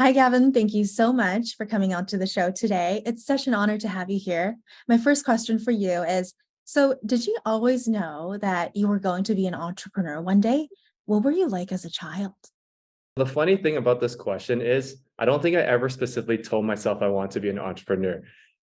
Hi, Gavin. Thank you so much for coming on to the show today. It's such an honor to have you here. My first question for you is, did you always know that you were going to be an entrepreneur one day? What were you like as a child? The funny thing about this question is, I don't think I ever specifically told myself I want to be an entrepreneur.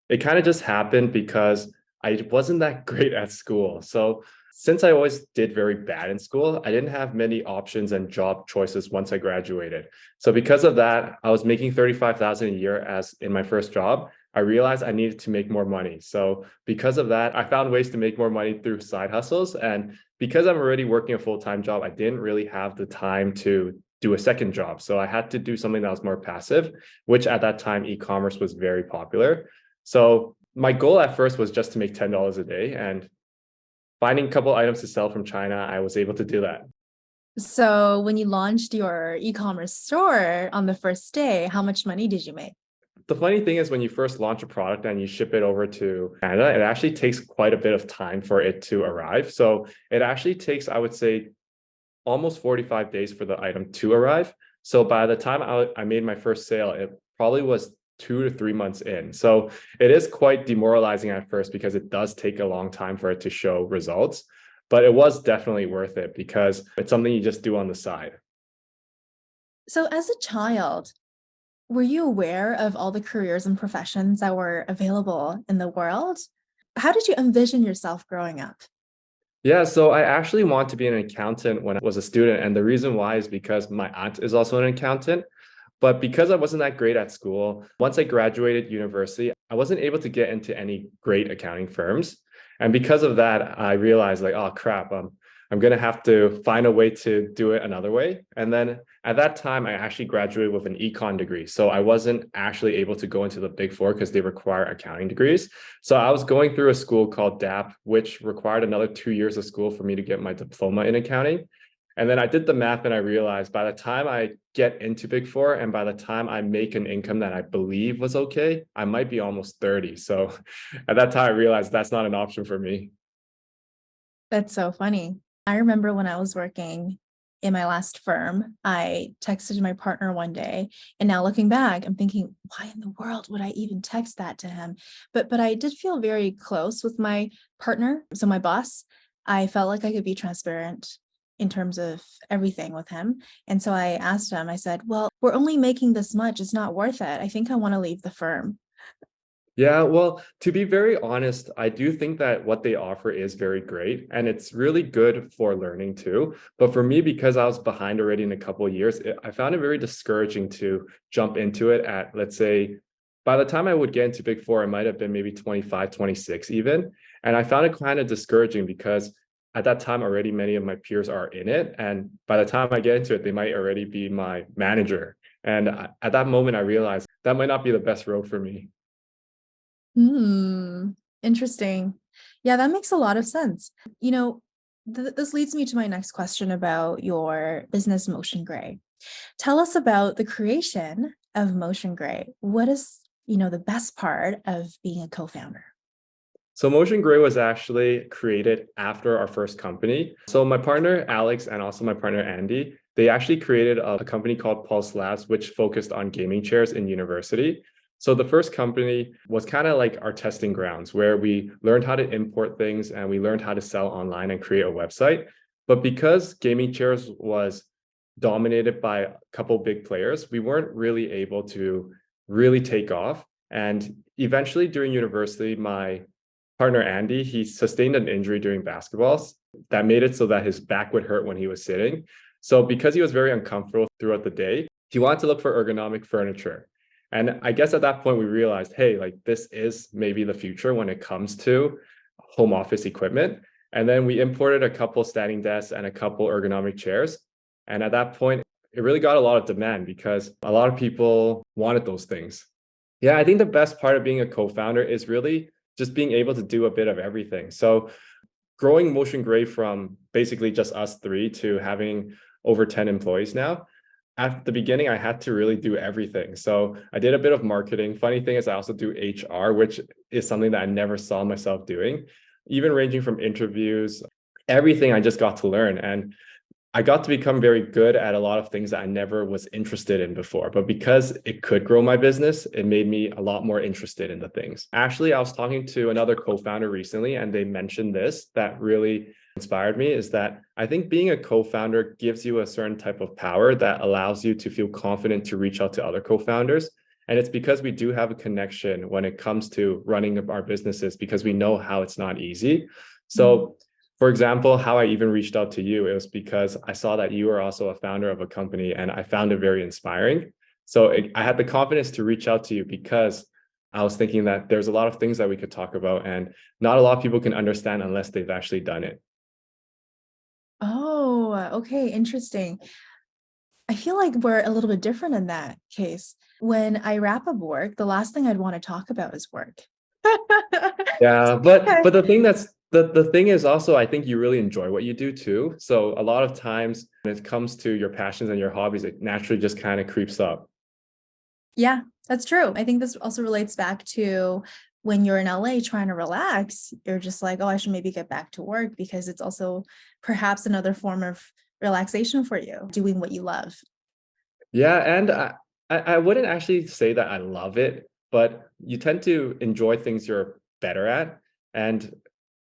It kind of just happened because I wasn't that great at school. So, since I always did very bad in school, I didn't have many options and job choices once I graduated. So, because of that, I was making 35,000 a year as in my first job. I realized I needed to make more money. So, because of that, I found ways to make more money through side hustles. And because I'm already working a full-time job, I didn't really have the time to do a second job. So I had to do something that was more passive, which at that time, e-commerce was very popular. So my goal at first was just to make $10 a day, and finding a couple items to sell from China, I was able to do that. So, when you launched your e-commerce store on the first day, how much money did you make? The funny thing is when you first launch a product and you ship it over to Canada, it actually takes quite a bit of time for it to arrive. So it actually takes, I would say, almost 45 days for the item to arrive. So by the time I made my first sale, it probably was 2 to 3 months in. So it is quite demoralizing at first because it does take a long time for it to show results. But it was definitely worth it because it's something you just do on the side. So, as a child, were you aware of all the careers and professions that were available in the world? How did you envision yourself growing up? Yeah, so I actually want to be an accountant when I was a student. And the reason why is because my aunt is also an accountant. But because I wasn't that great at school, once I graduated university, I wasn't able to get into any great accounting firms. And because of that, I realized like, oh crap, I'm gonna have to find a way to do it another way. And then at that time, I actually graduated with an econ degree. So I wasn't actually able to go into the big four because they require accounting degrees. So I was going through a school called DAP, which required another 2 years of school for me to get my diploma in accounting. And then I did the math and I realized by the time I get into Big Four and by the time I make an income that I believe was okay, I might be almost 30. So at that time, I realized that's not an option for me. That's so funny. I remember when I was working in my last firm, I texted my partner one day, and now looking back, I'm thinking, why in the world would I even text that to him? But I did feel very close with my partner, so my boss. I felt like I could be transparent in terms of everything with him. And so I asked him, I said, "Well, we're only making this much. It's not worth it. I think I want to leave the firm." Yeah, well, to be very honest, I do think that what they offer is very great and it's really good for learning too. But for me, because I was behind already in a couple of years, I found it very discouraging to jump into it at, let's say, by the time I would get into Big Four, I might have been maybe 25, 26 even. And I found it kind of discouraging because at that time already many of my peers are in it. And by the time I get into it, they might already be my manager. And at that moment, I realized that might not be the best road for me. Hmm. Interesting. Yeah, that makes a lot of sense. You know, this leads me to my next question about your business MotionGrey. Tell us about the creation of MotionGrey. What is, the best part of being a co-founder? So MotionGrey was actually created after our first company. So my partner Alex and also my partner Andy, they actually created a company called Pulse Labs, which focused on gaming chairs in university. So the first company was kind of like our testing grounds where we learned how to import things and we learned how to sell online and create a website. But because gaming chairs was dominated by a couple big players, we weren't really able to really take off. And eventually during university, my partner Andy, he sustained an injury during basketballs that made it so that his back would hurt when he was sitting. So because he was very uncomfortable throughout the day, he wanted to look for ergonomic furniture. And I guess at that point we realized, hey, like this is maybe the future when it comes to home office equipment. And then we imported a couple standing desks and a couple ergonomic chairs. And at that point, it really got a lot of demand because a lot of people wanted those things. Yeah, I think the best part of being a co-founder is really just being able to do a bit of everything. So growing MotionGrey from basically just us three to having over 10 employees now. At the beginning, I had to really do everything. So I did a bit of marketing. Funny thing is, I also do HR, which is something that I never saw myself doing, even ranging from interviews, everything I just got to learn. And I got to become very good at a lot of things that I never was interested in before. But because it could grow my business, it made me a lot more interested in the things. Actually, I was talking to another co-founder recently, and they mentioned this that really inspired me is that I think being a co-founder gives you a certain type of power that allows you to feel confident to reach out to other co-founders. And it's because we do have a connection when it comes to running our businesses because we know how it's not easy. Mm. So for example, how I even reached out to you, it was because I saw that you are also a founder of a company and I found it very inspiring. I had the confidence to reach out to you because I was thinking that there's a lot of things that we could talk about and not a lot of people can understand unless they've actually done it. Oh, okay, interesting. I feel like we're a little bit different in that case. When I wrap up work, the last thing I'd want to talk about is work. Yeah, Okay. but the thing that's the thing is also I think you really enjoy what you do too. So a lot of times when it comes to your passions and your hobbies, it naturally just kind of creeps up. Yeah, that's true. I think this also relates back to when you're in LA trying to relax, you're just like, oh, I should maybe get back to work because it's also perhaps another form of relaxation for you, doing what you love. Yeah, and I wouldn't actually say that I love it, but you tend to enjoy things you're better at. And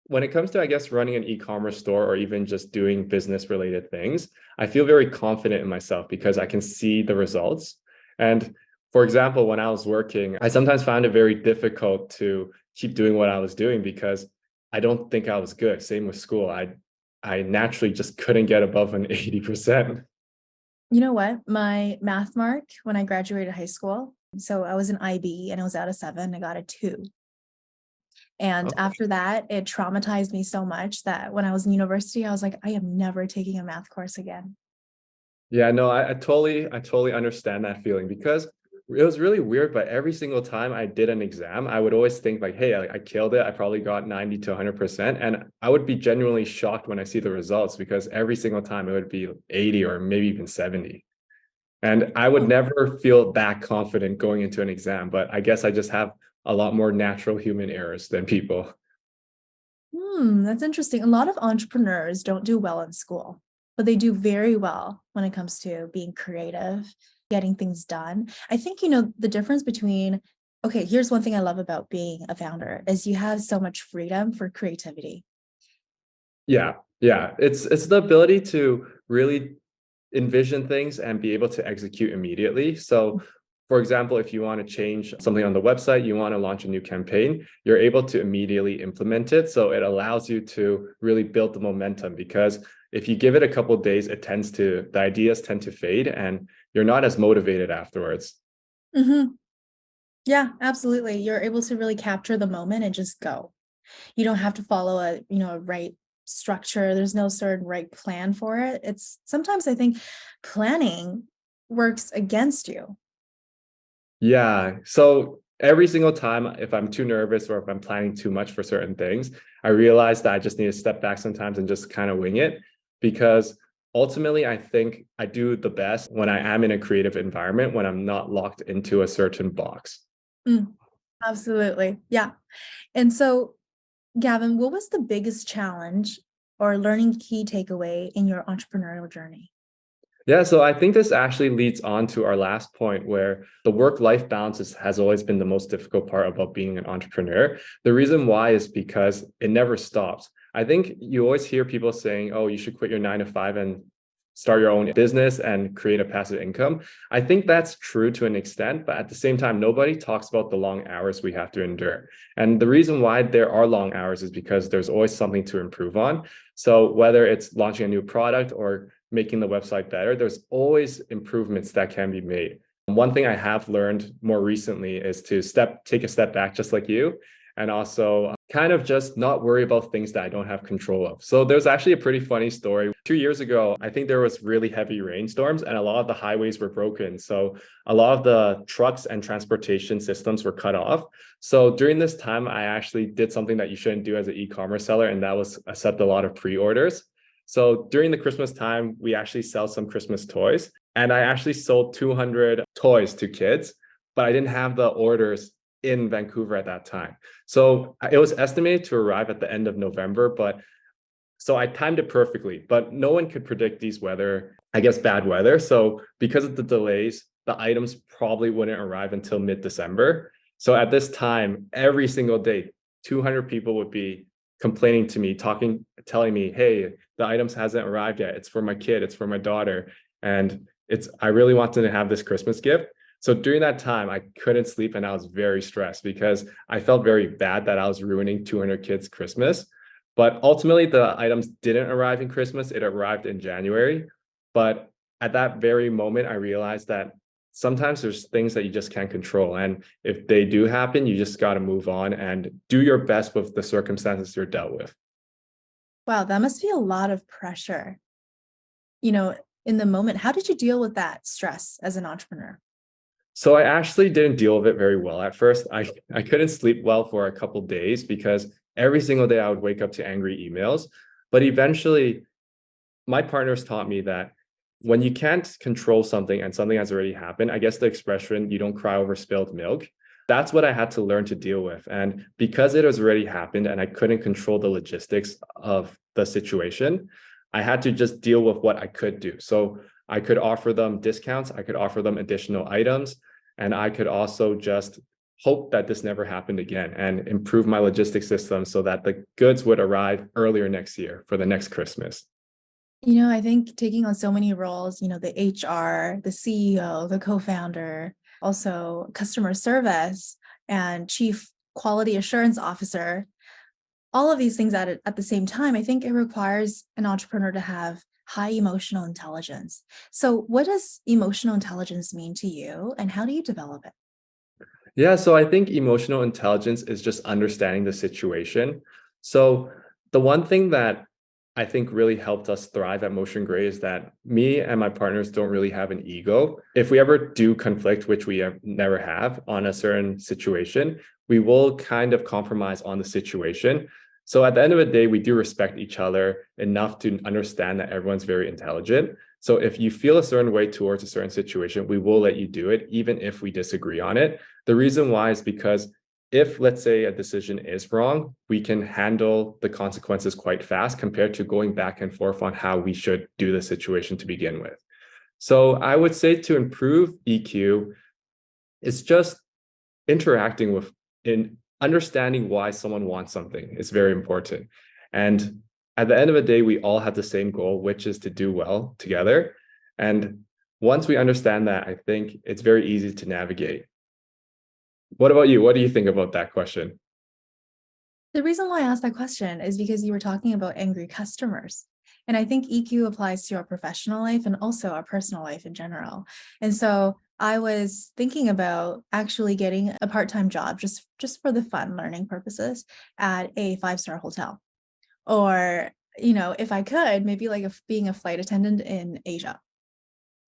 when it comes to, I guess, running an e-commerce store or even just doing business related things, I feel very confident in myself because I can see the results. And for example, when I was working, I sometimes found it very difficult to keep doing what I was doing because I don't think I was good. Same with school. I naturally just couldn't get above an 80%. You know what? My math mark when I graduated high school, so I was an IB and I was out of 7, I got a 2. And after that, it traumatized me so much that when I was in university, I was like, I am never taking a math course again. Yeah, no, I totally understand that feeling because it was really weird. But every single time I did an exam, I would always think like, hey, I killed it. I probably got 90 to 100%. And I would be genuinely shocked when I see the results because every single time it would be 80 or maybe even 70. And I would Oh, never feel that confident going into an exam. But I guess I just have a lot more natural human errors than people. that's interesting. A lot of entrepreneurs don't do well in school, but they do very well when it comes to being creative, getting things done. I think, the difference between, okay, here's one thing I love about being a founder is you have so much freedom for creativity. Yeah, yeah. It's the ability to really envision things and be able to execute immediately. So, for example, if you want to change something on the website, you want to launch a new campaign, you're able to immediately implement it. So it allows you to really build the momentum because if you give it a couple of days, the ideas tend to fade and you're not as motivated afterwards. Hmm. Yeah, absolutely. You're able to really capture the moment and just go. You don't have to follow a right structure. There's no certain right plan for it. It's sometimes I think planning works against you. Yeah. So every single time, if I'm too nervous or if I'm planning too much for certain things, I realize that I just need to step back sometimes and just kind of wing it because ultimately, I think I do the best when I am in a creative environment, when I'm not locked into a certain box. Mm, absolutely. Yeah. And so, Gavin, what was the biggest challenge or learning key takeaway in your entrepreneurial journey? Yeah, so I think this actually leads on to our last point where the work-life balance has always been the most difficult part about being an entrepreneur. The reason why is because it never stops. I think you always hear people saying, oh, you should quit your 9 to 5 and start your own business and create a passive income. I think that's true to an extent, but at the same time, nobody talks about the long hours we have to endure. And the reason why there are long hours is because there's always something to improve on. So whether it's launching a new product or making the website better, there's always improvements that can be made. One thing I have learned more recently is to take a step back, just like you, and also kind of just not worry about things that I don't have control of. So there's actually a pretty funny story. 2 years ago, I think there was really heavy rainstorms and a lot of the highways were broken. So a lot of the trucks and transportation systems were cut off. So during this time, I actually did something that you shouldn't do as an e-commerce seller, and that was accept a lot of pre-orders. So during the Christmas time, we actually sell some Christmas toys. And I actually sold 200 toys to kids, but I didn't have the orders in Vancouver at that time. So it was estimated to arrive at the end of November, but So I timed it perfectly, but no one could predict these weather, I guess, bad weather. So because of the delays, the items probably wouldn't arrive until mid-December. So at this time, every single day, 200 people would be complaining to me, telling me, hey, the items hasn't arrived yet. It's for my kid, it's for my daughter. And I really wanted to have this Christmas gift. So during that time, I couldn't sleep and I was very stressed because I felt very bad that I was ruining 200 kids' Christmas. But ultimately, the items didn't arrive in Christmas. It arrived in January. But at that very moment, I realized that sometimes there's things that you just can't control. And if they do happen, you just got to move on and do your best with the circumstances you're dealt with. Wow, that must be a lot of pressure. You know, in the moment, how did you deal with that stress as an entrepreneur? So I actually didn't deal with it very well at first. I couldn't sleep well for a couple days because every single day I would wake up to angry emails. But eventually, my partners taught me that when you can't control something and something has already happened, I guess the expression, you don't cry over spilled milk, that's what I had to learn to deal with. And because it has already happened and I couldn't control the logistics of the situation, I had to just deal with what I could do. So I could offer them discounts, I could offer them additional items, and I could also just hope that this never happened again and improve my logistics system so that the goods would arrive earlier next year for the next Christmas. I think taking on so many roles, the HR, the CEO, the co-founder, also customer service and chief quality assurance officer, all of these things at the same time, I think it requires an entrepreneur to have high emotional intelligence. So what does emotional intelligence mean to you and how do you develop it? Yeah, so I think emotional intelligence is just understanding the situation. So the one thing that I think really helped us thrive at MotionGrey is that me and my partners don't really have an ego. If we ever do conflict, which we never have on a certain situation, we will kind of compromise on the situation. So at the end of the day, we do respect each other enough to understand that everyone's very intelligent. So if you feel a certain way towards a certain situation, we will let you do it, even if we disagree on it. The reason why is because if, let's say, a decision is wrong, we can handle the consequences quite fast compared to going back and forth on how we should do the situation to begin with. So I would say to improve EQ, it's just interacting with in understanding why someone wants something is very important. And at the end of the day, we all have the same goal, which is to do well together. And once we understand that, I think it's very easy to navigate. What about you? What do you think about that question? The reason why I asked that question is because you were talking about angry customers. And I think EQ applies to our professional life and also our personal life in general. And so I was thinking about actually getting a part-time job just for the fun learning purposes at a five-star hotel. Or, if I could, maybe like being a flight attendant in Asia.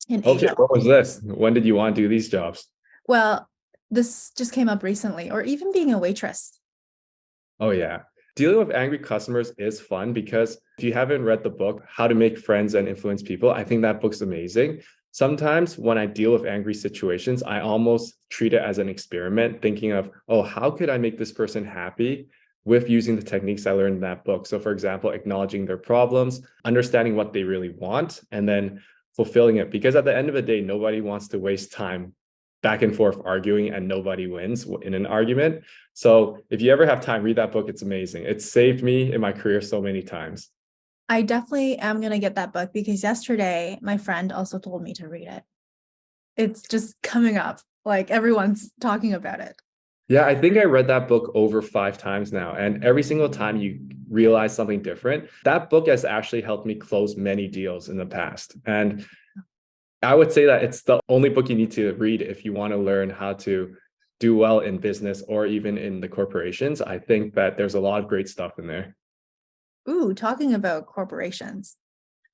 In Okay, Asia. what was this? When did you want to do these jobs? Well, this just came up recently, or even being a waitress. Oh, yeah. Dealing with angry customers is fun because if you haven't read the book, How to Make Friends and Influence People, I think that book's amazing. Sometimes when I deal with angry situations, I almost treat it as an experiment, thinking of, oh, how could I make this person happy with using the techniques I learned in that book? So, for example, acknowledging their problems, understanding what they really want, and then fulfilling it. Because at the end of the day, nobody wants to waste time back and forth arguing and nobody wins in an argument. So if you ever have time, read that book. It's amazing. It's saved me in my career so many times. I definitely am going to get that book because yesterday my friend also told me to read it. It's just coming up, like everyone's talking about it. Yeah, I think I read that book over 5 times now. And every single time you realize something different, that book has actually helped me close many deals in the past. And I would say that it's the only book you need to read if you want to learn how to do well in business or even in the corporations. I think that there's a lot of great stuff in there. Ooh, talking about corporations.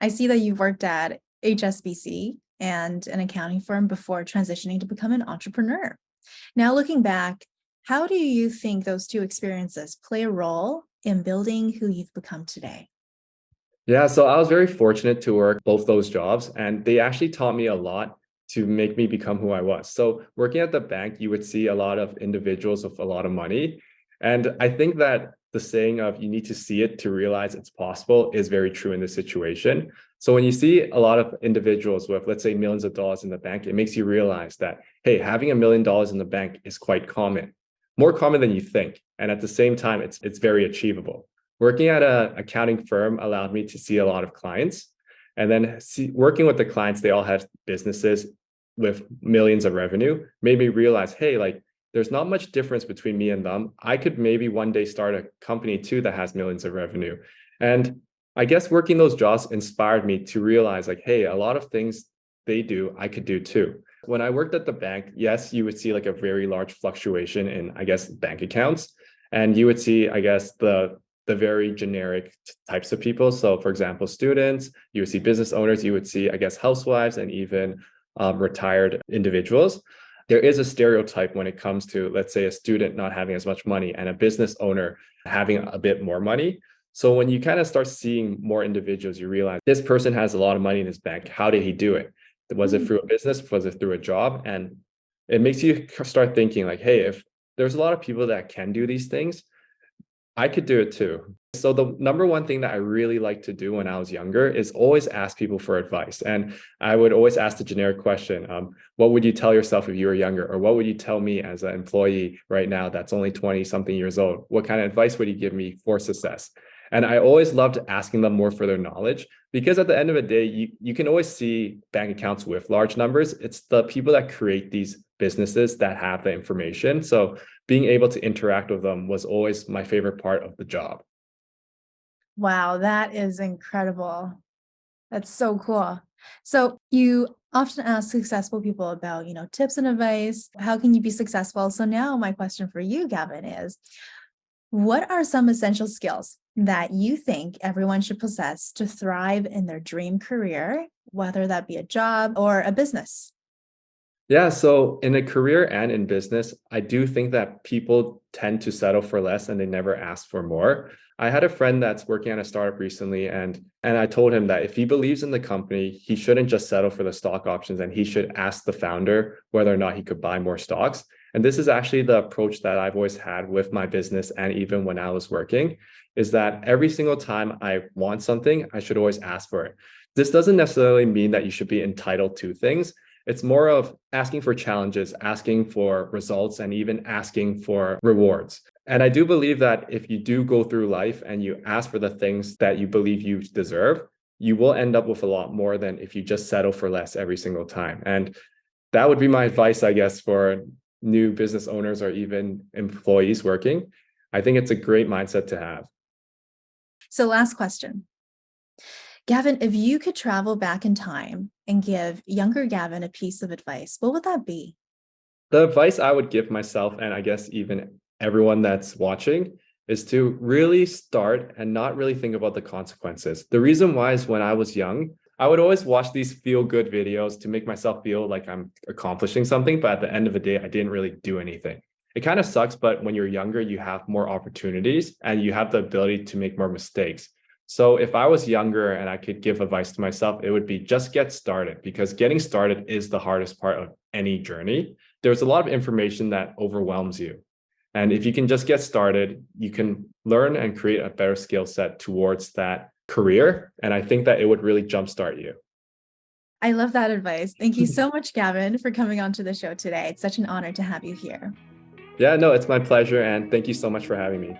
I see that you've worked at HSBC and an accounting firm before transitioning to become an entrepreneur. Now, looking back, how do you think those two experiences play a role in building who you've become today? Yeah, so I was very fortunate to work both those jobs, and they actually taught me a lot to make me become who I was. So, working at the bank, you would see a lot of individuals with a lot of money. And I think that the saying of you need to see it to realize it's possible is very true in this situation. So when you see a lot of individuals with, let's say, millions of dollars in the bank, it makes you realize that, hey, having $1 million in the bank is quite common, more common than you think. And at the same time, it's very achievable. Working at an accounting firm allowed me to see a lot of clients. And then working with the clients, they all had businesses with millions of revenue, made me realize, hey, like, there's not much difference between me and them. I could maybe one day start a company too that has millions of revenue. And I guess working those jobs inspired me to realize, like, hey, a lot of things they do, I could do too. When I worked at the bank, yes, you would see like a very large fluctuation in, I guess, bank accounts. And you would see, I guess, the very generic types of people. So for example, students, you would see business owners, you would see, I guess, housewives, and even retired individuals. There is a stereotype when it comes to, let's say, a student not having as much money and a business owner having a bit more money. So when you kind of start seeing more individuals, you realize this person has a lot of money in his bank. How did he do it? Was it through a business? Was it through a job? And it makes you start thinking like, hey, if there's a lot of people that can do these things, I could do it too. So the number one thing that I really like to do when I was younger is always ask people for advice. And I would always ask the generic question, what would you tell yourself if you were younger? Or what would you tell me as an employee right now that's only 20 something years old? What kind of advice would you give me for success? And I always loved asking them more for their knowledge, because at the end of the day, you can always see bank accounts with large numbers. It's the people that create these businesses that have the information. So being able to interact with them was always my favorite part of the job. Wow, that is incredible. That's so cool. So you often ask successful people about, tips and advice. How can you be successful? So now my question for you, Gavin, is what are some essential skills that you think everyone should possess to thrive in their dream career, whether that be a job or a business? Yeah, so in a career and in business, I do think that people tend to settle for less and they never ask for more. I had a friend that's working on a startup recently, and I told him that if he believes in the company, he shouldn't just settle for the stock options, and he should ask the founder whether or not he could buy more stocks. And this is actually the approach that I've always had with my business, and even when I was working, is that every single time I want something, I should always ask for it. This doesn't necessarily mean that you should be entitled to things. It's more of asking for challenges, asking for results, and even asking for rewards. And I do believe that if you do go through life and you ask for the things that you believe you deserve, you will end up with a lot more than if you just settle for less every single time. And that would be my advice, I guess, for new business owners or even employees working. I think it's a great mindset to have. So last question. Gavin, if you could travel back in time and give younger Gavin a piece of advice, what would that be? The advice I would give myself, and I guess even everyone that's watching, is to really start and not really think about the consequences. The reason why is when I was young, I would always watch these feel-good videos to make myself feel like I'm accomplishing something, but at the end of the day, I didn't really do anything. It kind of sucks, but when you're younger, you have more opportunities and you have the ability to make more mistakes. So if I was younger and I could give advice to myself, it would be just get started, because getting started is the hardest part of any journey. There's a lot of information that overwhelms you. And if you can just get started, you can learn and create a better skill set towards that career. And I think that it would really jumpstart you. I love that advice. Thank you so much, Gavin, for coming on to the show today. It's such an honor to have you here. Yeah, no, it's my pleasure. And thank you so much for having me.